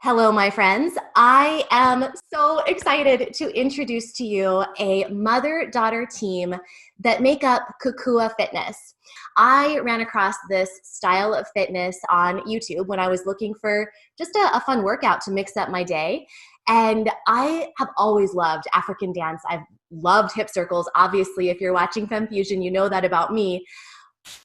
Hello, my friends. I am so excited to introduce to you a mother-daughter team that make up KUKUWA Fitness. I ran across this style of fitness on YouTube when I was looking for just a fun workout to mix up my day. And I have always loved African dance. I've loved hip circles. Obviously, if you're watching Femme Fusion, you know that about me.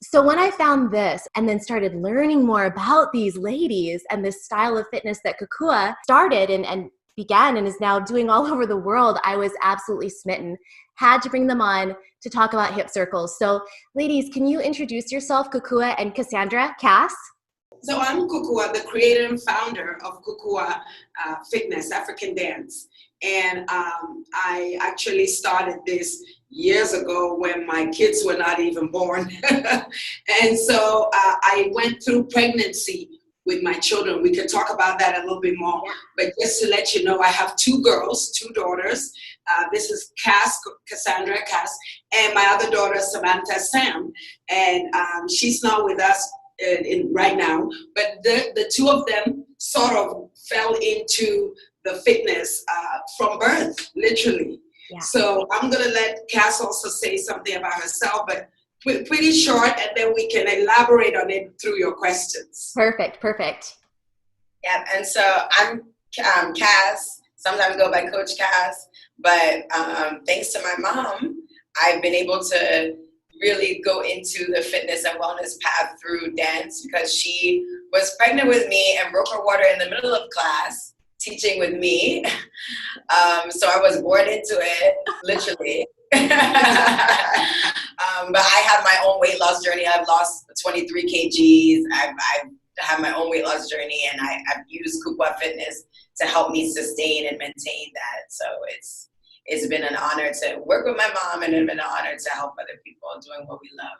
So when I found this and then started learning more about these ladies and this style of fitness that KUKUWA started and began and is now doing all over the world, I was absolutely smitten. Had to bring them on to talk about hip circles. So ladies, can you introduce yourself, KUKUWA and Cassandra? Cass? So I'm KUKUWA, the creator and founder of KUKUWA Fitness, African Dance. And I actually started this years ago when my kids were not even born. And so I went through pregnancy with my children. We could talk about that a little bit more. But just to let you know, I have two girls, two daughters. This is Cassandra, and my other daughter, Samantha Sam. And she's not with us right now. But the two of them sort of fell into the fitness from birth, literally. Yeah. So I'm going to let Cass also say something about herself, but pretty short, and then we can elaborate on it through your questions. Perfect. Yeah, and so I'm Cass, sometimes go by Coach Cass, but thanks to my mom, I've been able to really go into the fitness and wellness path through dance because she was pregnant with me and broke her water in the middle of class, teaching with me. So I was born into it, literally. But I have my own weight loss journey. I've lost 23 kgs. I've had my own weight loss journey, and I've used KUKUWA Fitness to help me sustain and maintain that. So it's been an honor to work with my mom, and it's been an honor to help other people doing what we love.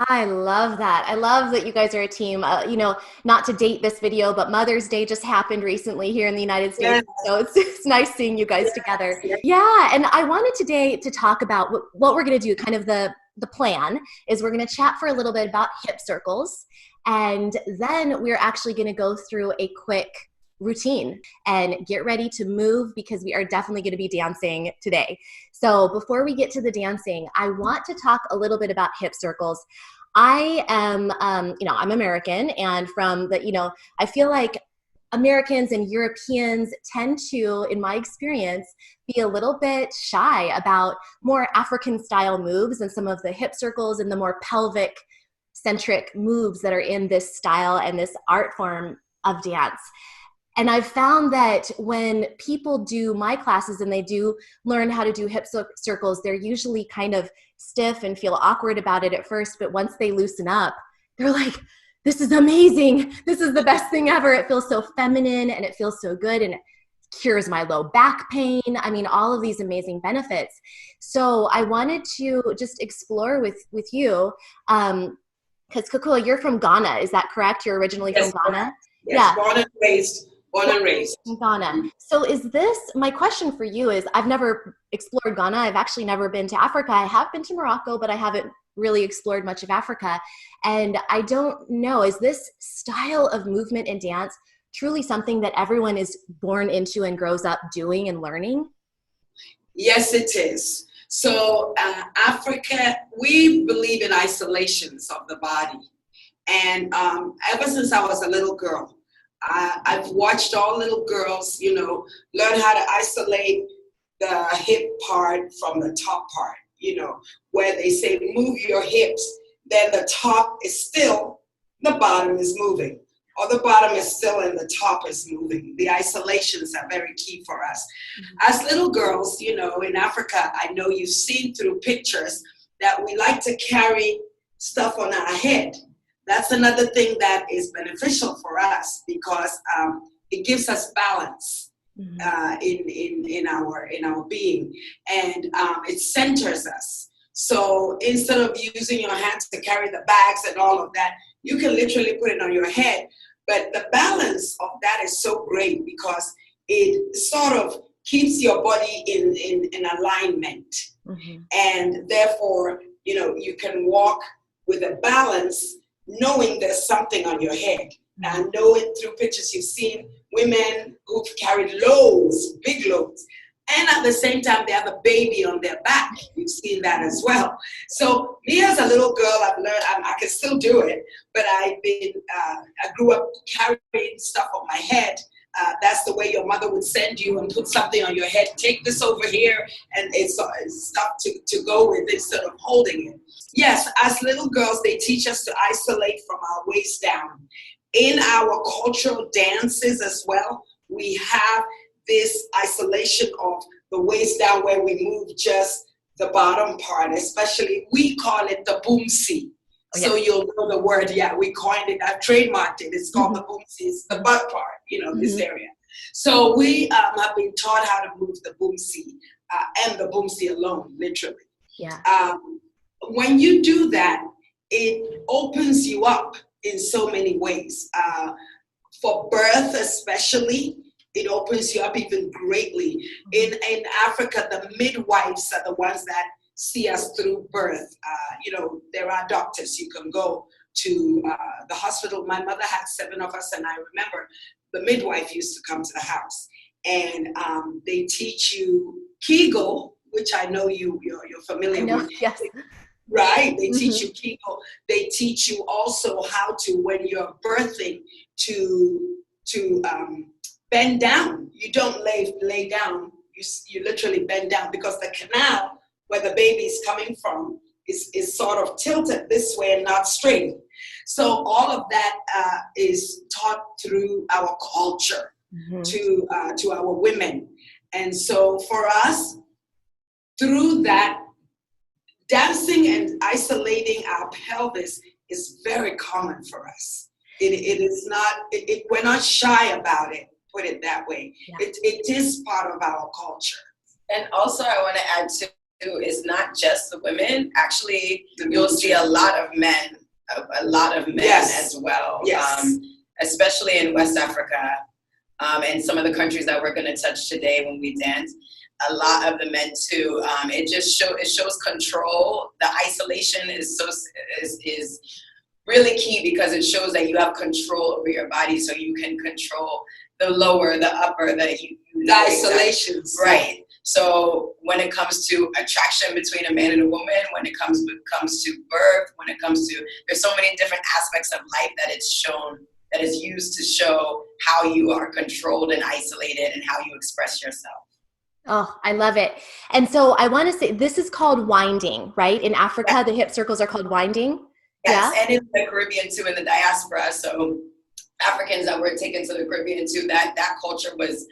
I love that. I love that you guys are a team. Not to date this video, but Mother's Day just happened recently here in the United States. Yeah. So it's nice seeing you guys together. Yeah, and I wanted today to talk about what we're going to do. Kind of the plan is we're going to chat for a little bit about hip circles, and then we're actually going to go through a quick routine and get ready to move because we are definitely going to be dancing today. So before we get to the dancing, I want to talk a little bit about hip circles. I am, I'm American, and I feel like Americans and Europeans tend to, in my experience, be a little bit shy about more African style moves and some of the hip circles and the more pelvic centric moves that are in this style and this art form of dance. And I've found that when people do my classes and they do learn how to do hip circles, they're usually kind of stiff and feel awkward about it at first. But once they loosen up, they're like, this is amazing. This is the best thing ever. It feels so feminine and it feels so good and it cures my low back pain. I mean, all of these amazing benefits. So I wanted to just explore with you, because KUKUWA, you're from Ghana. Is that correct? You're originally from Ghana? Yes, born and raised. In Ghana. So my question for you is, I've never explored Ghana. I've actually never been to Africa. I have been to Morocco, but I haven't really explored much of Africa. And I don't know, is this style of movement and dance truly something that everyone is born into and grows up doing and learning? Yes, it is. So Africa, we believe in isolations of the body. And ever since I was a little girl, I've watched all little girls, learn how to isolate the hip part from the top part, where they say move your hips, then the top is still, the bottom is moving, or the bottom is still and the top is moving. The isolations are very key for us. As little girls, in Africa, I know you've seen through pictures that we like to carry stuff on our head. That's another thing that is beneficial for us because it gives us balance in our being, and it centers us. So instead of using your hands to carry the bags and all of that, you can literally put it on your head. But the balance of that is so great because it sort of keeps your body in alignment, and therefore you can walk with a balance, knowing there's something on your head. Now, I know it through pictures you've seen women who've carried loads, big loads. And at the same time, they have a baby on their back. You've seen that as well. So me as a little girl, I've learned I can still do it, but I grew up carrying stuff on my head. That's the way your mother would send you and put something on your head. Take this over here, and it's stuff to go with instead of holding it. Yes, as little girls, they teach us to isolate from our waist down. In our cultural dances as well, we have this isolation of the waist down where we move just the bottom part, especially we call it the boomsie. Oh, yeah. So you'll know the word, yeah, we coined it, I've trademarked it, it's called the boomsie, it's the butt part, this area. So we have been taught how to move the boomsie and the boomsie alone, literally. Yeah. When you do that, it opens you up in so many ways. For birth especially, it opens you up even greatly. In Africa, the midwives are the ones that see us through birth. There are doctors. You can go to the hospital. My mother had 7 of us, and I remember the midwife used to come to the house, and they teach you Kegel, which I know you're familiar with. Yes. Right? They teach you Kegel. They teach you also how to, when you're birthing, to bend down. You don't lay down. You literally bend down, because the canal where the baby is coming from is sort of tilted this way and not straight. So all of that is taught through our culture to our women. And so for us, through that, dancing and isolating our pelvis is very common for us. It is not, we're not shy about it, put it that way. Yeah. It is part of our culture. And also I want to add too, it's not just the women. Actually, you'll see a lot of men as well. Yes. Especially in West Africa, and some of the countries that we're going to touch today when we dance. A lot of the men too. It shows control. The isolation is really key, because it shows that you have control over your body, so you can control the lower, the upper, the isolations. Right. So when it comes to attraction between a man and a woman, when it comes to birth, when it comes to, there's so many different aspects of life that it's shown, that is used to show how you are controlled and isolated and how you express yourself. Oh, I love it. And so I want to say, this is called winding, right? In Africa, the hip circles are called winding. Yes, yeah? And in the Caribbean too, in the diaspora. So Africans that were taken to the Caribbean too, that culture was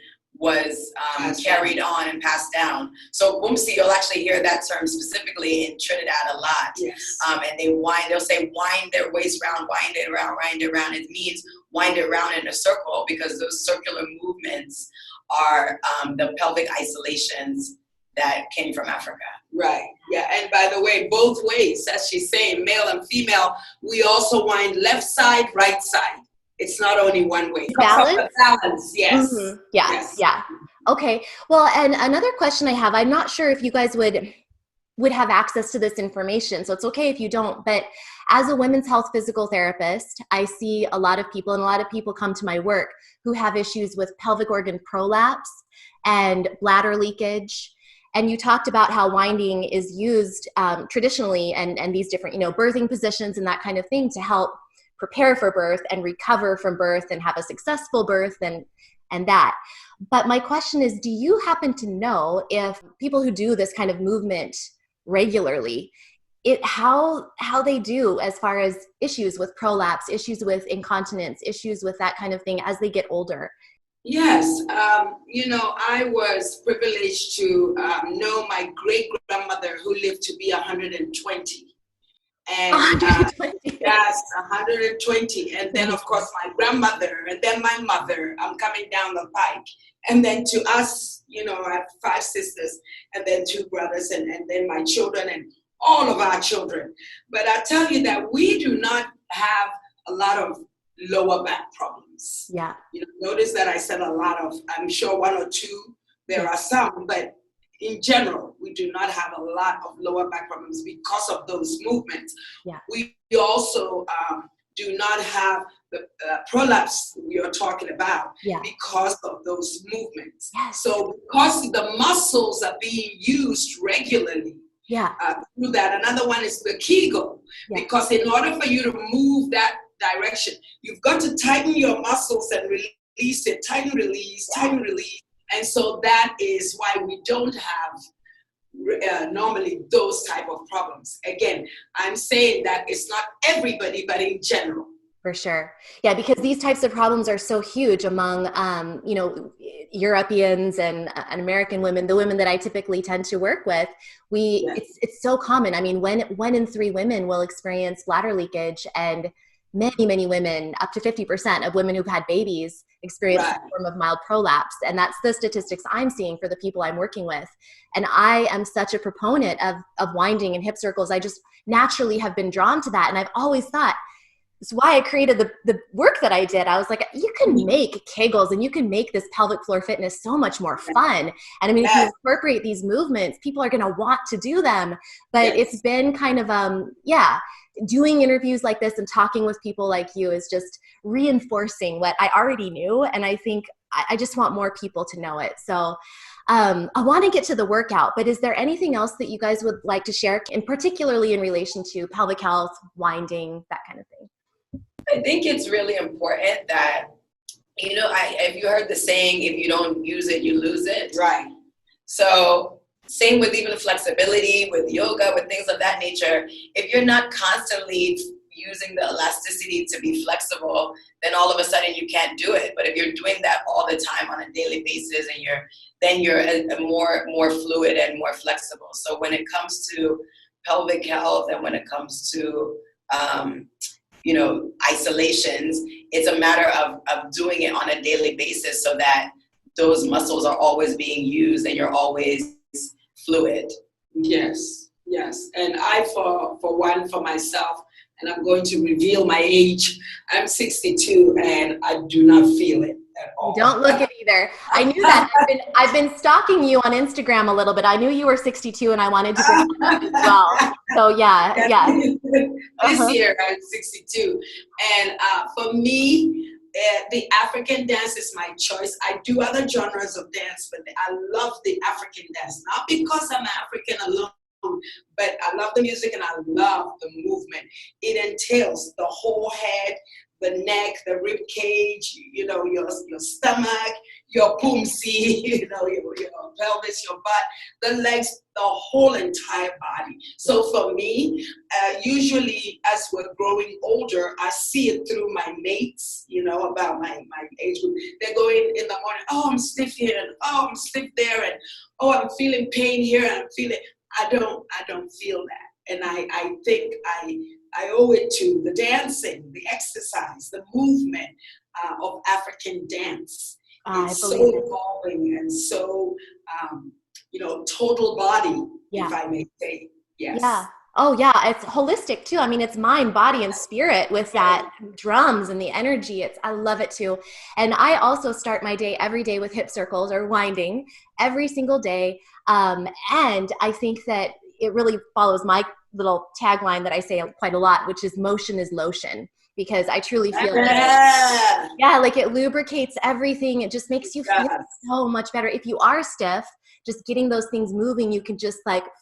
carried on and passed down. So boomsie, you'll actually hear that term specifically in Trinidad a lot. Yes. And they'll say wind their waist round, wind it around, wind it around. It means wind it around in a circle, because those circular movements are the pelvic isolations that came from Africa. Right. Yeah. And by the way, both ways, as she's saying, male and female, we also wind left side, right side. It's not only one way. Balance? Balance, yes. Mm-hmm. Yes. Yeah. Okay. Well, and another question I have, I'm not sure if you guys would have access to this information, so it's okay if you don't, but as a women's health physical therapist, I see a lot of people, and a lot of people come to my work who have issues with pelvic organ prolapse and bladder leakage. And you talked about how winding is used traditionally, and these different, birthing positions and that kind of thing, to help prepare for birth and recover from birth and have a successful birth and that. But my question is, do you happen to know if people who do this kind of movement regularly, how they do as far as issues with prolapse, issues with incontinence, issues with that kind of thing as they get older? Yes. I was privileged to know my great-grandmother, who lived to be 120. And 120. Yes, 120. And then, of course, my grandmother, and then my mother. I'm coming down the pike. And then to us, I have 5 sisters, and then 2 brothers, and then my children, and all of our children. But I tell you that we do not have a lot of lower back problems. Yeah. Notice that I said a lot of, I'm sure 1 or 2, there are some, but in general, we do not have a lot of lower back problems because of those movements. Yeah. We also do not have prolapse you're talking about because of those movements. So because the muscles are being used regularly through that. Another one is the Kegel, because in order for you to move that direction, you've got to tighten your muscles and release it, tighten, release, tighten, release. And so that is why we don't have normally those type of problems. Again, I'm saying that it's not everybody, but in general. For sure. Yeah, because these types of problems are so huge among, Europeans and American women, the women that I typically tend to work with. It's so common. I mean, one in 3 women will experience bladder leakage, and many, many women, up to 50% of women who've had babies experience some form of mild prolapse. And that's the statistics I'm seeing for the people I'm working with. And I am such a proponent of winding and hip circles. I just naturally have been drawn to that. And I've always thought, it's why I created the work that I did. I was like, you can make Kegels and you can make this pelvic floor fitness so much more fun. And I mean, if you incorporate these movements, people are going to want to do them. But it's been kind of, doing interviews like this and talking with people like you is just reinforcing what I already knew. And I think I just want more people to know it. So I want to get to the workout, but is there anything else that you guys would like to share, and particularly in relation to pelvic health, winding, that kind of thing? I think it's really important that, have you heard the saying, if you don't use it, you lose it? Right. So same with even flexibility, with yoga, with things of that nature. If you're not constantly using the elasticity to be flexible, then all of a sudden you can't do it. But if you're doing that all the time on a daily basis, and you're a more fluid and more flexible. So when it comes to pelvic health and when it comes to isolations, it's a matter of doing it on a daily basis so that those muscles are always being used and you're always fluid. Yes. And I, for myself, and I'm going to reveal my age, I'm 62 and I do not feel it at all. You don't look it either. I knew that. I've been stalking you on Instagram a little bit. I knew you were 62 and I wanted to bring that up as well. So yeah. This year I'm 62. And for me, the African dance is my choice. I do other genres of dance, but I love the African dance. Not because I'm African alone, but I love the music and I love the movement. It entails the whole head, the neck, the rib cage, your stomach, your boomsy, your pelvis, your butt, the legs, the whole entire body. So for me, usually as we're growing older, I see it through my mates, about my age group. They're going in the morning, oh, I'm stiff here, and oh, I'm stiff there, and oh, I'm feeling pain here, and I'm feeling. I don't feel that. And I think I owe it to the dancing, the exercise, the movement of African dance. It's so evolving and so, total body, if I may say. Yes. Yeah. Oh yeah. It's holistic too. I mean, it's mind, body, and spirit with that drums and the energy. I love it too. And I also start my day every day with hip circles or winding every single day. And I think that it really follows my little tagline that I say quite a lot, which is motion is lotion, because I truly feel like it lubricates everything. It just makes you feel so much better. If you are stiff, just getting those things moving, you can just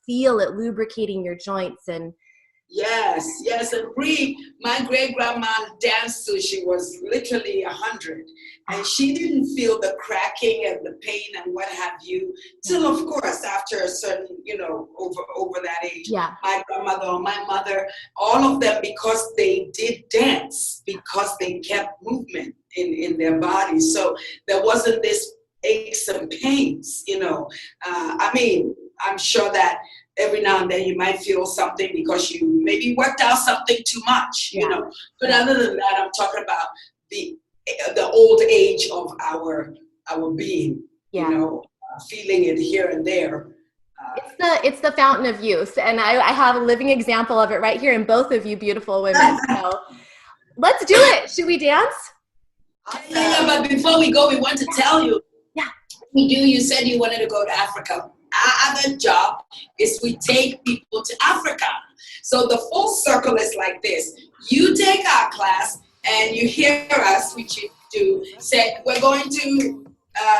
feel it lubricating your joints. And Yes. And Bree, my great grandma danced till she was literally 100, and she didn't feel the cracking and the pain and what have you till, of course, after a certain, over that age. Yeah. My grandmother or my mother, all of them, because they did dance, because they kept movement in their bodies. So there wasn't this aches and pains, I'm sure that every now and then you might feel something because you maybe worked out something too much, But other than that, I'm talking about the old age of our being, feeling it here and there. It's the fountain of youth, and I have a living example of it right here in both of you beautiful women. So let's do it. Should we dance? Yeah, but before we go, we want to tell you. Yeah. You said you wanted to go to Africa. Our other job is we take people to Africa. So the full circle is like this. You take our class, and you hear us, which you do, say, we're going to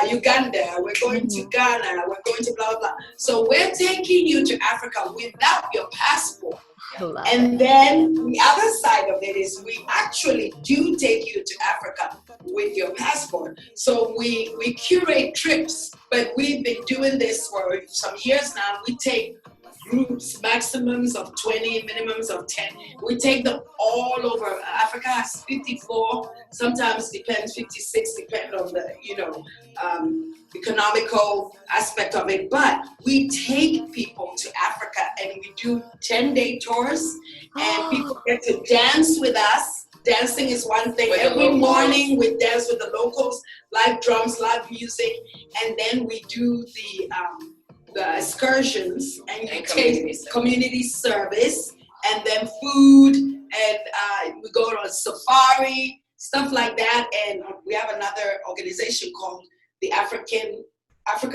Uganda, we're going to Ghana, we're going to blah, blah, blah. So we're taking you to Africa without your passport. And then the other side of it is we actually do take you to Africa with your passport. So we curate trips, but we've been doing this for some years now. We take groups, maximums of 20, minimums of 10. We take them all over. Africa has 54, sometimes depends, 56, depending on the, economical aspect of it. But we take people to Africa and we do 10-day tours, and people get to dance with us. Dancing is one thing. Every morning we dance with the locals, live drums, live music, and then we do the excursions, and you take community service, and then food, and we go on safari, stuff like that. And we have another organization called the Africa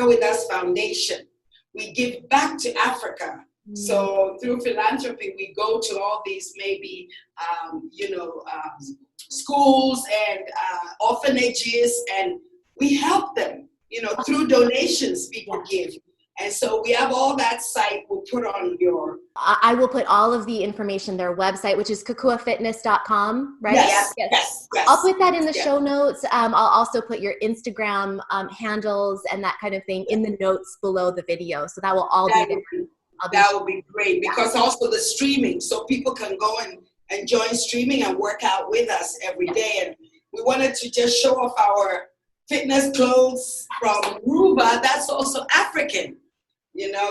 With Us Foundation. We give back to Africa. So through philanthropy, we go to all these maybe, schools and orphanages, and we help them, through donations people give. And so we have all that site. We'll put on your... I will put all of the information, their website, which is KUKUWAfitness.com, right? Yes. I'll put that in the show notes. I'll also put your Instagram handles and that kind of thing in the notes below the video. So that will all be there. That would be great, because also the streaming, so people can go and join streaming and work out with us every day. And we wanted to just show off our fitness clothes from Ruba. That's also African.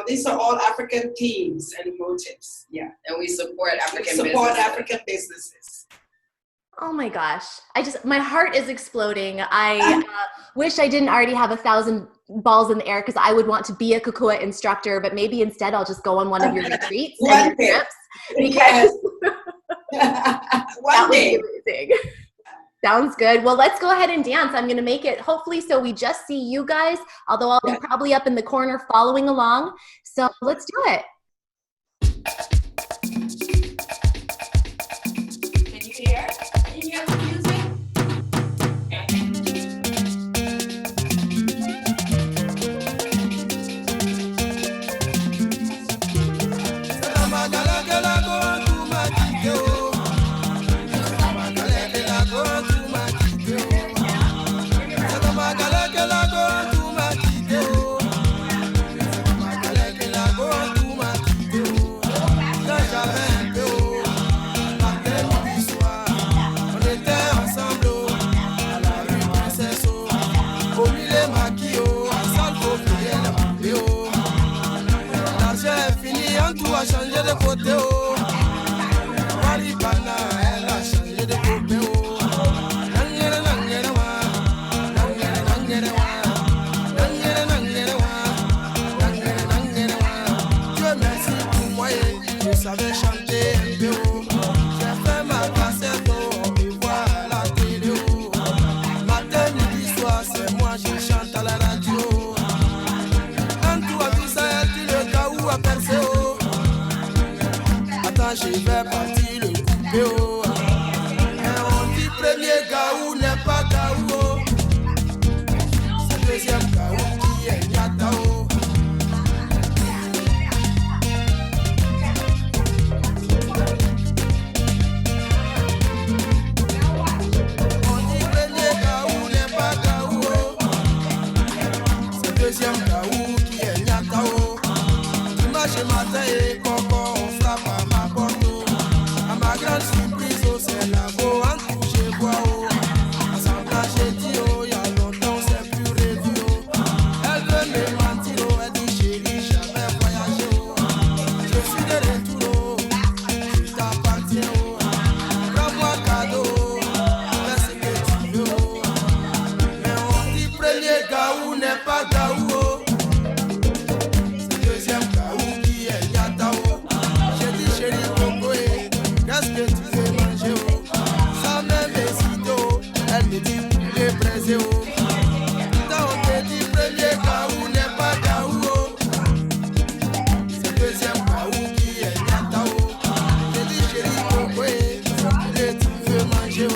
These are all African themes and motives. Yeah. And we support African businesses. Oh my gosh. My heart is exploding. I wish I didn't already have 1,000 balls in the air, because I would want to be a KUKUWA instructor, but maybe instead I'll just go on one of your retreats and your trips, because that would be amazing. Sounds good. Well, let's go ahead and dance. I'm going to make it hopefully so we just see you guys, although I'll be probably up in the corner following along. So let's do it. Can you hear? Can you hear the music? Changer de côté, oh. Maribana, elle a changé de côté, oh. Nangere, nangere, wa. Nangere, nangere, wa. Nangere, nangere, wa. Nangere, nangere, wa. Dieu merci pour moi, je savais chanter un peu, oh. J'ai fait ma cassette, oh. On me voit à la télé, oh. Matin, midi, soir, c'est moi, je chante à la radio. Quand tu as vu ça, tu le cas où a percé, oh. Je vais partir le couper, oh. Et on dit premier gaou n'est pas gaou, oh. C'est deuxième gaou qui est nyata, oh. On dit premier gaou n'est pas gaou, oh. C'est deuxième gaou qui est nyata, oh. Dimanche matin et coco, on frappe à ma porte. Ma grande surprise, oh, c'est la go en touche bois, oh. Assemblage, j'ai dit, oh, y'a longtemps, c'est plus revu, oh. Elle veut me mentir, oh, elle dit, chérie, jamais voyagé, oh. Je suis de retour, oh, je t'appartiens, oh. Prends-moi cadeau, oh, fais ce que tu veux, oh. Mais on dit, premier gaou n'est pas gaou, oh. C'est deuxième gaou qui est yata, oh. J'ai dit, chérie, Congo, qu'est-ce que tu veux manger, oh? Sans même hésiter, oh. Elle me dit poulet braisé, oh. Quand on te dit premier gaou n'est pas gaou, oh. C'est deuxième gaou qui est nyata, oh. Je dis chérie, pourquoi poulet tu veux manger, oh?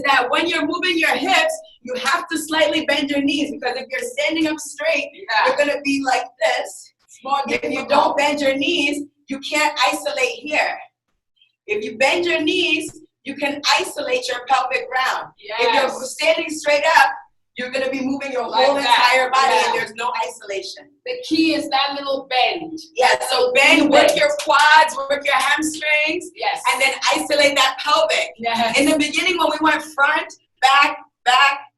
that when you're moving your hips, you have to slightly bend your knees, because if you're standing up straight, you're gonna be like this. If you don't bend your knees, you can't isolate here. If you bend your knees, you can isolate your pelvic round. Yes. If you're standing straight up, you're going to be moving your whole entire body, and there's no isolation. The key is that little bend. Yeah, so bend, work your quads, work your hamstrings, Yes. and then isolate that pelvic. Yes. In the beginning, when we went front, back,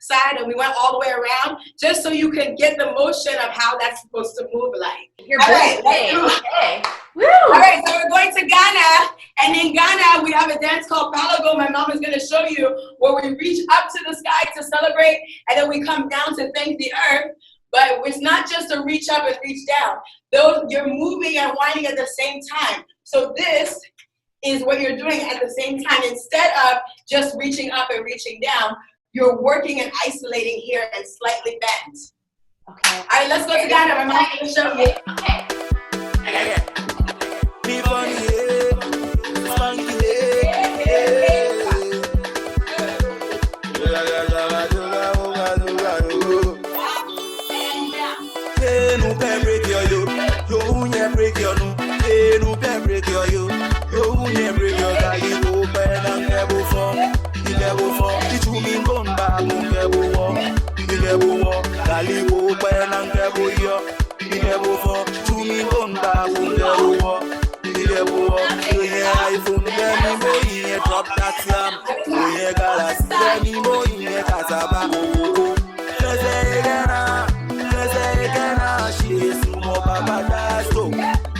side, and we went all the way around, just so you can get the motion of how that's supposed to move like. You're all right, okay. Woo! All right, so we're going to Ghana, and in Ghana, we have a dance called Palago. My mom is going to show you, where we reach up to the sky to celebrate, and then we come down to thank the earth. But it's not just a reach up and reach down. You're moving and whining at the same time. So this is what you're doing at the same time. Instead of just reaching up and reaching down, you're working and isolating here and slightly bent. Okay. All right, let's go to Ghana. My mom's going to show you. Okay. Be funny, spunky, no can break your yo, yo break your no, no can break your yo, yo break your body, open and never fall, you never fall, it's me gone back, never walk, you never walk, Dali open and never yo, you never fall, to me gone back, never walk, you never walk, you hear iPhone, then you go in, drop that slam, you hear Galas, then you go in, Casaba, she is more Papa Dasto.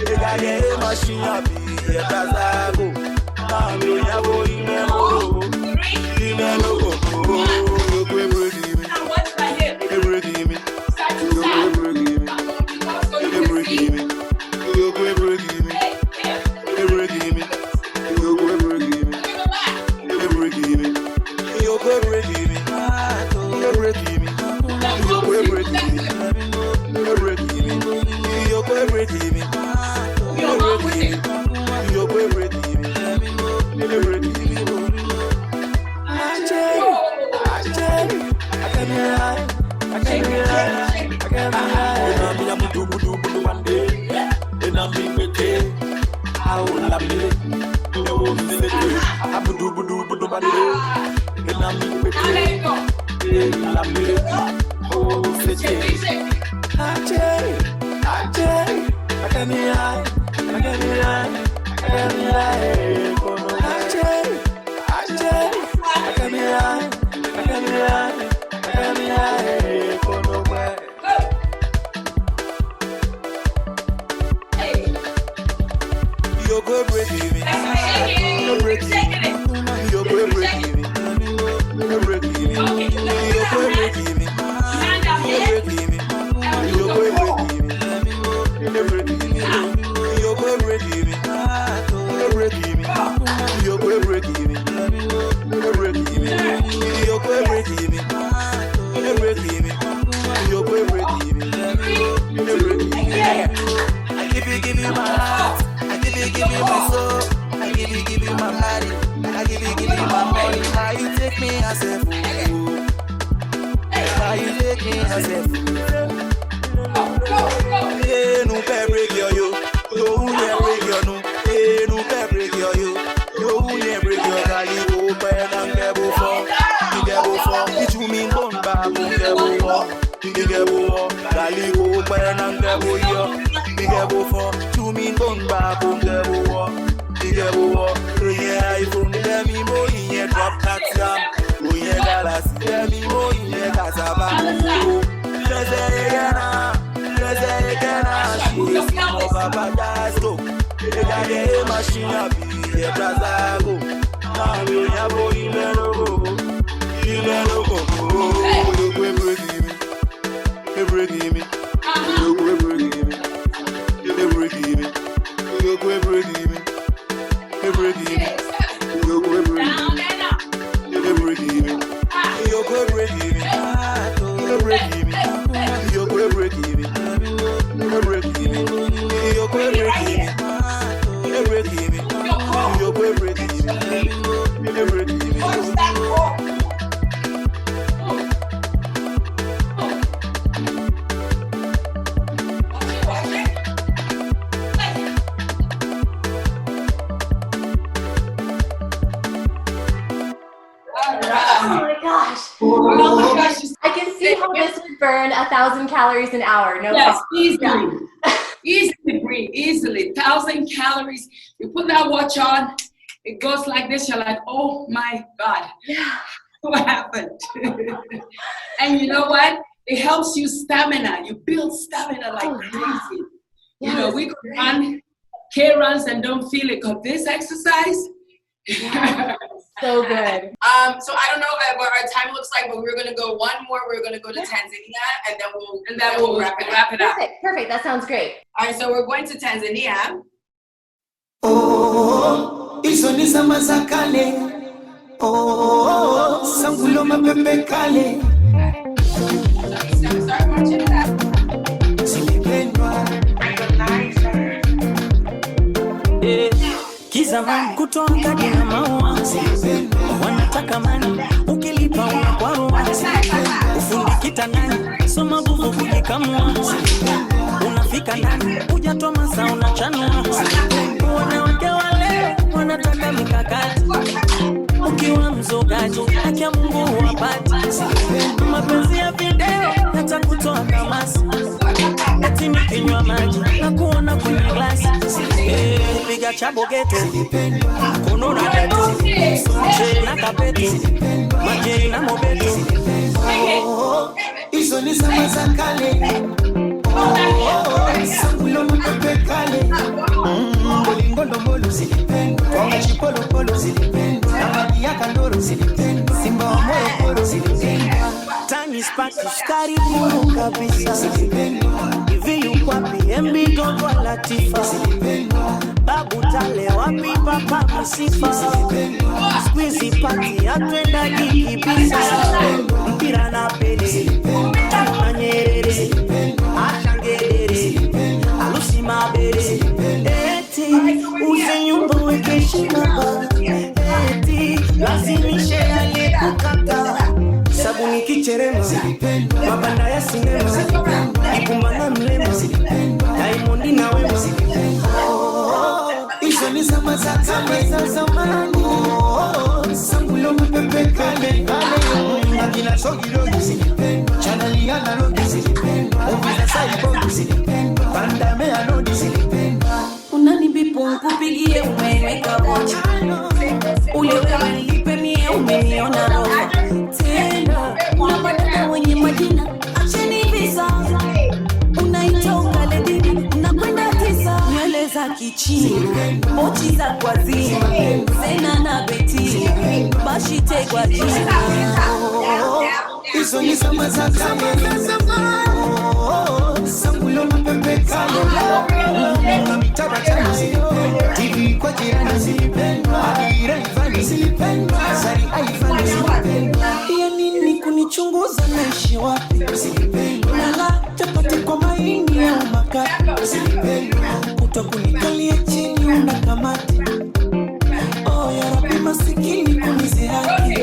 They got a machine up here, Tazago. Now you have go in the hole. In the logo, you're breaking me. Now, what's my hip? You're breaking me. You're breaking me. You're breaking me. You're breaking me. You're breaking me. You're breaking me. You're breaking me. You're breaking me. You're breaking me. You're breaking me. You're breaking me. You're breaking me. You're breaking me. You're breaking me. You're breaking me. I can't lie. I can't lie. I can't lie. I'm do one day. And I'm being with it. I will love it. I'm do one day. And I'm being with it. Oh, it's I can't lie. You're breaking me. You're breaking me. You're breaking me. You're breaking me. You're breaking me. You're breaking me. You're breaking me. You're breaking me. You're breaking me. You're breaking me. You're breaking me. You're breaking me. You're breaking me. You're breaking me. You're breaking me. You're breaking me. I give you my heart. I give you my soul. I give you my body. I give you my money. Now you take me as a fool. Now you take me as a fool. Hey, no can break your yo. Yo, never break your no. Hey, no can break your yo. Yo, never break your body. Open and never fall. You never fall. It you mean gone back. You never fall. You never fall. Dali open and never yo. You never fall. You mean gone back. You never fall. You never fall. Yeah, iPhone. Let me go in here. Drop that slam. Oh yeah, Galas. Let me go in here. Casaba. Let's she is more Papa Dasto. They got a machine up here, Tazago. Now you have go in the logo. In the logo. You're breaking me. You're breaking me. You're breaking me. You're breaking me. You're breaking me. You're breaking me. You're breaking me. You're breaking me. You're breaking me. You're breaking me. You're breaking me. You're breaking me. You're breaking me. You're breaking me. You're breaking me. You're breaking me. this would burn 1,000 calories an hour. No problem. Easily. Easily, Bree, easily. 1,000 calories. You put that watch on, it goes like this. You're like, oh my God, what happened? And you know what? It helps you stamina. You build stamina like crazy. You know, we could run K-runs and don't feel it. Because this exercise, so good. So I don't know what our time looks like, but we're gonna go one more. We're gonna go to Tanzania, and then we'll wrap it up. Perfect. That sounds great. All right, so we're going to Tanzania. Oh, hizo ni zama za kale. Oh, sangulo mapepe kale. Start marching it up. Kizamani kutoka dina maua wanataka mani ukilipa unakwarua ufundi kitandani soma nguvu kujikamua unafika ndani hujatoa masaa unachanua wanawake wale wanataka mikakati ukiwa mzogaji haki ya Mungu huwapati mapenzi ya video yatakutoa kamasi eti nikinywa maji na kuona kwenye glasi piga chabo geto kono na beto che na kapeto majeri na mobeto hizo ni zama za kale. Sangulo mapepe kale. Bolingondo molo silipendo kwa chipolo polo silipendo amadi ya kandoro silipendo simba wa moyo polo silipendo tani spati skari mungu kabisa silipendo hivi yuko wapi MB Gongo Latifa silipendo babu tale wapi papa msifa silipendo squeezy party atwenda kikibisa mpira na pele silipendo na nyerere silipendo ashangedere silipendo alusi mabere uze nyumba weke shimaba eti lazimishe aliyekukata sabuni kicherema mabanda ya sinema ikumbana mlema Diamondi na wema hizo ni zama za kale za zamani. Sangulo mapepe kale akina sogirogi silipendo chanali ya nalogi silipendo ovina saibogi silipendo pandame anodi silipendo unanibipo kupigie umeweka vocha ule wewe nilipe mie umeniona roho tena unapata wenye majina acheni visa unaitoka ledini unakwenda tisa nywele za kichini mochi za kwa zima sena na beti bashite kwa jina hizo ni zama za kale. Sangulo mapepe kale na mitaba chana silipendo TV kwa jirani silipendo adira ifani silipendo sari aifani silipendo ya nini kunichunguza naishi wapi silipendo nala chapati kwa maini ya umakati silipendo utakunikalia chini unakamati oh ya rabi masikini kunizihaki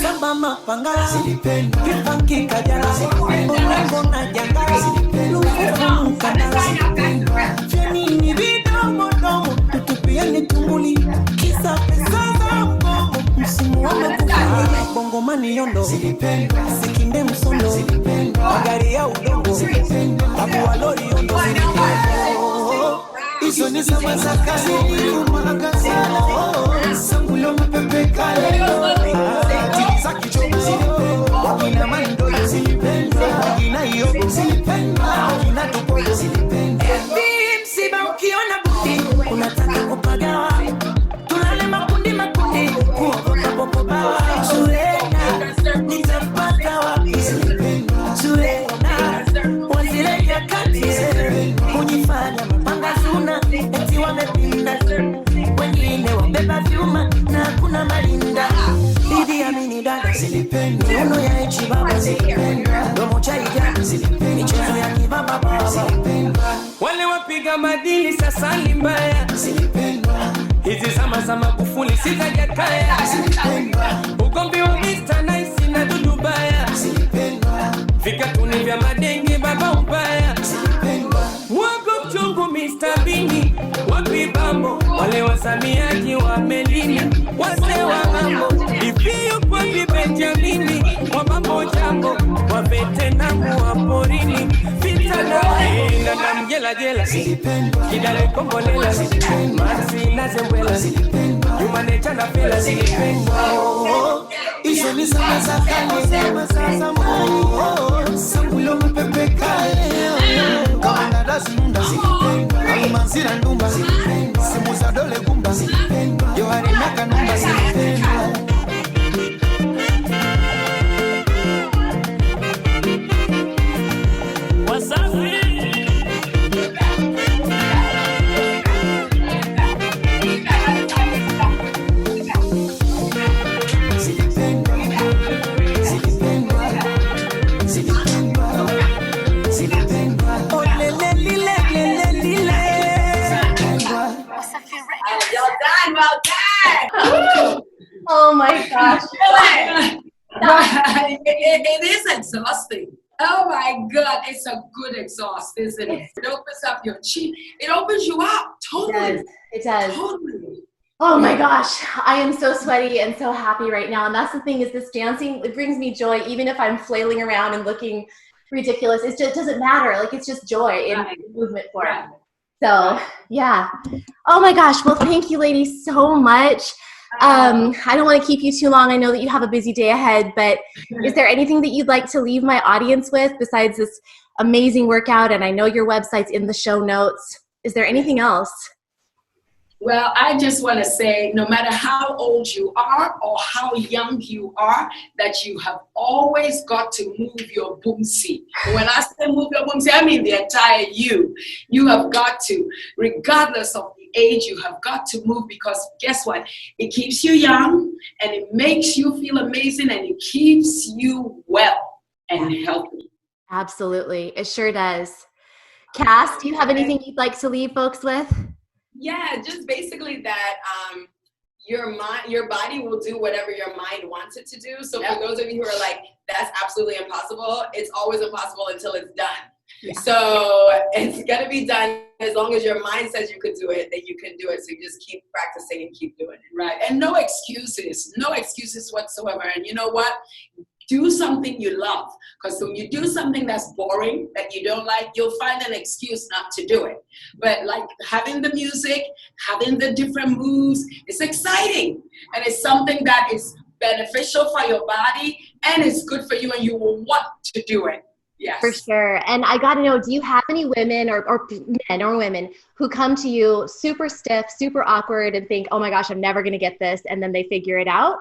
samba mapangala silipendo kipanki kajala onango na jangala lufufu mkandala fyanini vidomo domo tutupiani tumbuli kisa pesa za mgomo msimu wa makufali bongomani yondo silipendo sikinde msondo silipendo magari ya udongo silipendo tabuwa lori yondo hizo ni zama za kale. Sangulo mapepe kale tili za kichogo silipendo wakina mando silipendo wakina iyogo silipendo wakina tupogo silipendo msiba ukiona buti unataka kupagawa tulale makundi kuogopa popobawa Surena nitampata wapi Surena wazile ya kati kujifanya mapanga zuna eti wamepinda wengine wabeba vyuma na kuna malinda Didi ya mini dada silipendo Uno ya ichi baba silipendo Domo cha ijabu silipendo Michezo ya kibaba baba silipendo Wale wapiga madili sasa ni mbaya silipendo hizi zama za Magufuli sitajakaya silipendo ugombi wa Mr. Nice na Dudu Baya silipendo vikatuni vya madenge baba ubaya silipendo wago mchungu Mr. Bini wapi bambo wale wasamiaji wa melini wase wa mambo ifiyo kwa Benjamini wa mambo jambo wa vete Ganam yela yela, kidale kombolela, mansi na zembwela, humanecha na pela zilipendwa. Hizo ni zama za kale, zama za zamani. Sangulo mpepe kale, kama dada zimunda, alumanzira ndumba, simu za dole gumba, yo harimaka numba zilipendwa. Well done. Oh my gosh. It is exhausting. Oh my God, it's a good exhaust, isn't it? It opens up your cheek. It opens you up. Totally. It does. Totally. Oh my gosh, I am so sweaty and so happy right now. And that's the thing, is this dancing, it brings me joy, even if I'm flailing around and looking ridiculous. It just doesn't matter. Like, it's just joy in movement form. Right. So yeah. Oh my gosh. Well, thank you ladies so much. I don't want to keep you too long. I know that you have a busy day ahead, but is there anything that you'd like to leave my audience with besides this amazing workout? And I know your website's in the show notes. Is there anything else? Well, I just want to say, no matter how old you are or how young you are, that you have always got to move your boomsie. When I say move your boomsie, I mean the entire you. You have got to, regardless of the age, you have got to move, because guess what? It keeps you young and it makes you feel amazing and it keeps you well and healthy. Absolutely. It sure does. Cass, do you have anything you'd like to leave folks with? Yeah, just basically that your body will do whatever your mind wants it to do. So for those of you who are like, that's absolutely impossible, it's always impossible until it's done. Yeah. So it's gonna be done. As long as your mind says you could do it, then you can do it. So you just keep practicing and keep doing it. Right. And no excuses whatsoever. And you know what? Do something you love, because when you do something that's boring, that you don't like, you'll find an excuse not to do it. But like having the music, having the different moves, it's exciting. And it's something that is beneficial for your body and it's good for you, and you will want to do it. Yes. For sure. And I got to know, do you have any women or men or women who come to you super stiff, super awkward, and think, oh my gosh, I'm never going to get this, and then they figure it out?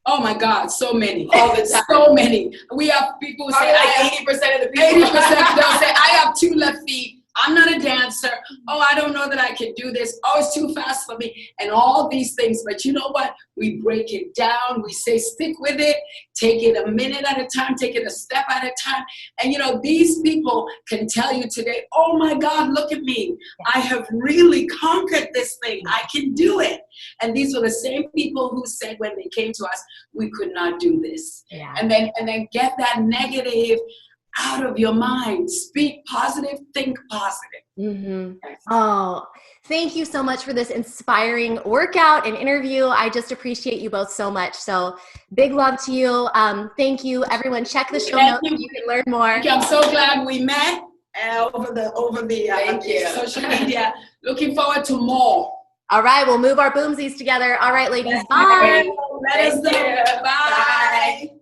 Oh my God, so many. All the time. So many. We have people who say, like 80% of the people. 80% they'll say, I have 2 left feet. I'm not a dancer. Oh, I don't know that I can do this. Oh, it's too fast for me. And all these things. But you know what? We break it down. We say, stick with it. Take it a minute at a time. Take it a step at a time. And, you know, these people can tell you today, oh, my God, look at me. I have really conquered this thing. I can do it. And these were the same people who said when they came to us, we could not do this. Yeah. And then get that negative out of your mind. Speak positive, think positive. Mm-hmm. Oh, thank you so much for this inspiring workout and interview. I just appreciate you both so much. So big love to you. Thank you, everyone. Check the show notes so you can learn more. I'm so glad we met over the social media. Looking forward to more. All right, we'll move our boomsies together. All right, ladies. Bye. Let us know. Bye.